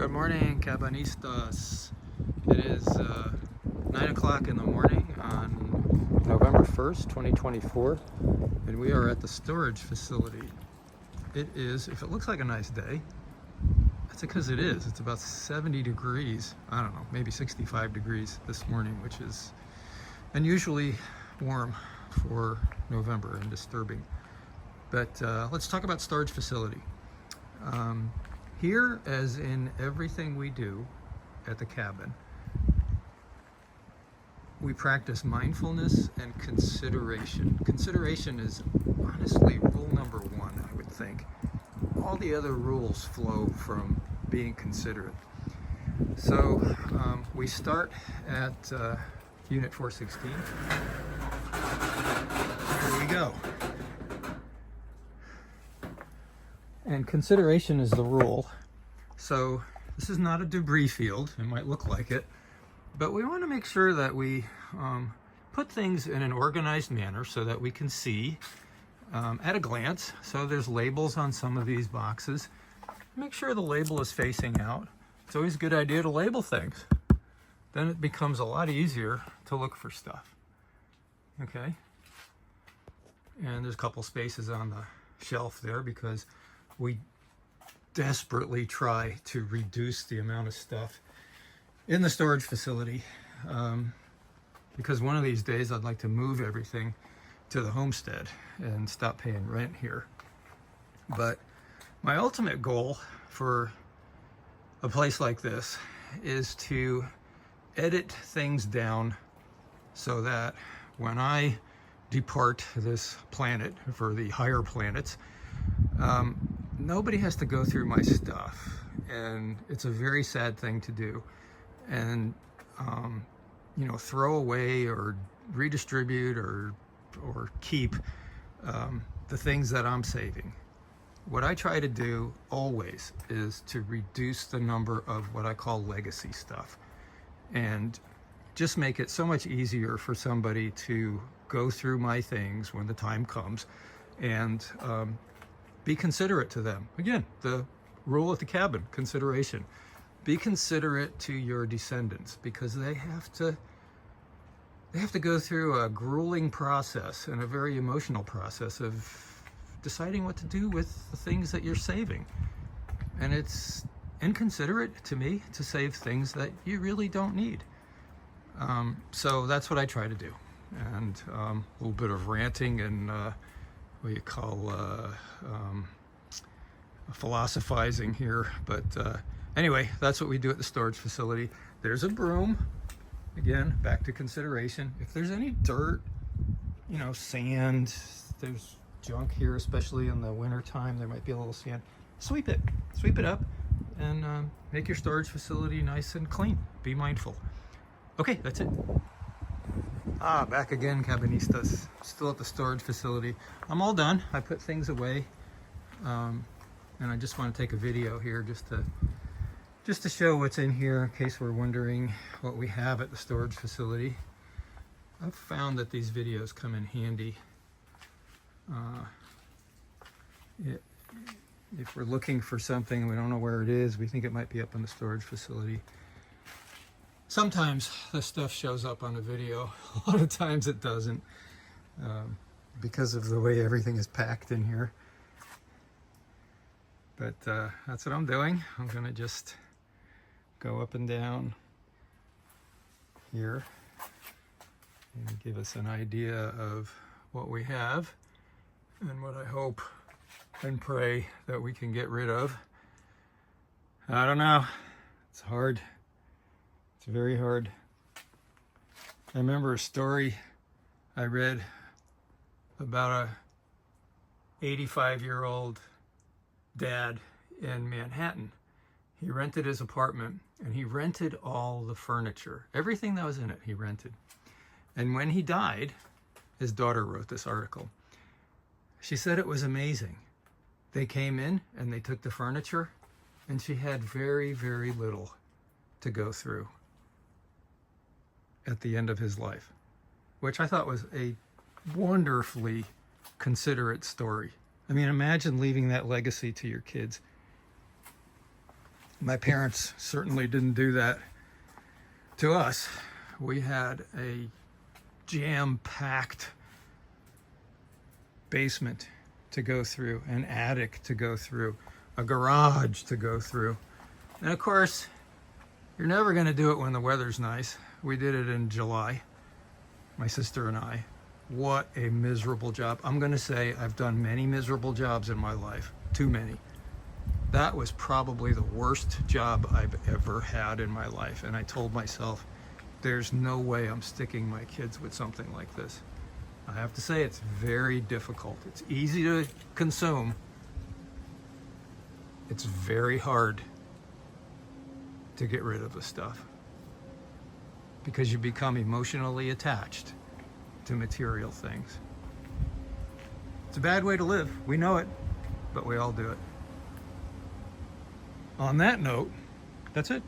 Good morning, Cabanistas. It is 9 o'clock in the morning on November 1st, 2024, and we are at the storage facility. It is, if it looks like a nice day, that's because it is. It's about 70 degrees, I don't know, maybe 65 degrees this morning, which is unusually warm for November and disturbing. But let's talk about storage facility. Here, as in everything we do at the cabin, we practice mindfulness and consideration. Consideration is honestly rule number one, I would think. All the other rules flow from being considerate. So we start at Unit 416. Here we go. And consideration is the rule. So this is not a debris field. It might look like it, but we want to make sure that we put things in an organized manner so that we can see at a glance. So there's labels on some of these boxes. Make sure the label is facing out. It's always a good idea to label things. Then it becomes a lot easier to look for stuff. Okay? And there's a couple spaces on the shelf there because we desperately try to reduce the amount of stuff in the storage facility because one of these days I'd like to move everything to the homestead and stop paying rent here. But my ultimate goal for a place like this is to edit things down so that when I depart this planet for the higher planets, nobody has to go through my stuff, and it's a very sad thing to do, and you know, throw away or redistribute or keep the things that I'm saving. What I try to do always is to reduce the number of what I call legacy stuff and just make it so much easier for somebody to go through my things when the time comes and be considerate to them. Again, the rule at the cabin, consideration. Be considerate to your descendants because they have to go through a grueling process and a very emotional process of deciding what to do with the things that you're saving. And it's inconsiderate to me to save things that you really don't need. So that's what I try to do. And a little bit of ranting and what you call philosophizing here, but anyway, that's what we do at the storage facility. There's a broom. Again, back to consideration. If there's any dirt, you know, sand, there's junk here, especially in the winter time, there might be a little sand. Sweep it up, and make your storage facility nice and clean. Be mindful. Okay, that's it. Back again, Cabanistas. Still at the storage facility. I'm all done. I put things away, and I just want to take a video here just to show what's in here in case we're wondering what we have at the storage facility. I've found that these videos come in handy if we're looking for something, we don't know where it is, we think it might be up in the storage facility. Sometimes the stuff shows up on the video. A lot of times it doesn't because of the way everything is packed in here. But that's what I'm doing. I'm going to just go up and down here and give us an idea of what we have and what I hope and pray that we can get rid of. I don't know. It's hard. It's very hard. I remember a story I read about a 85-year-old dad in Manhattan. He rented his apartment and he rented all the furniture. Everything that was in it, he rented. And when he died, his daughter wrote this article. She said it was amazing. They came in and they took the furniture and she had very, very little to go through at the end of his life, which I thought was a wonderfully considerate story. I mean, imagine leaving that legacy to your kids. My parents certainly didn't do that to us. We had a jam-packed basement to go through, an attic to go through, a garage to go through. And of course, you're never going to do it when the weather's nice. We did it in July, my sister and I. What a miserable job. I'm going to say I've done many miserable jobs in my life, too many. That was probably the worst job I've ever had in my life. And I told myself, there's no way I'm sticking my kids with something like this. I have to say, it's very difficult. It's easy to consume. It's very hard to get rid of the stuff because you become emotionally attached to material things. It's a bad way to live. We know it, but we all do it. On that note, that's it.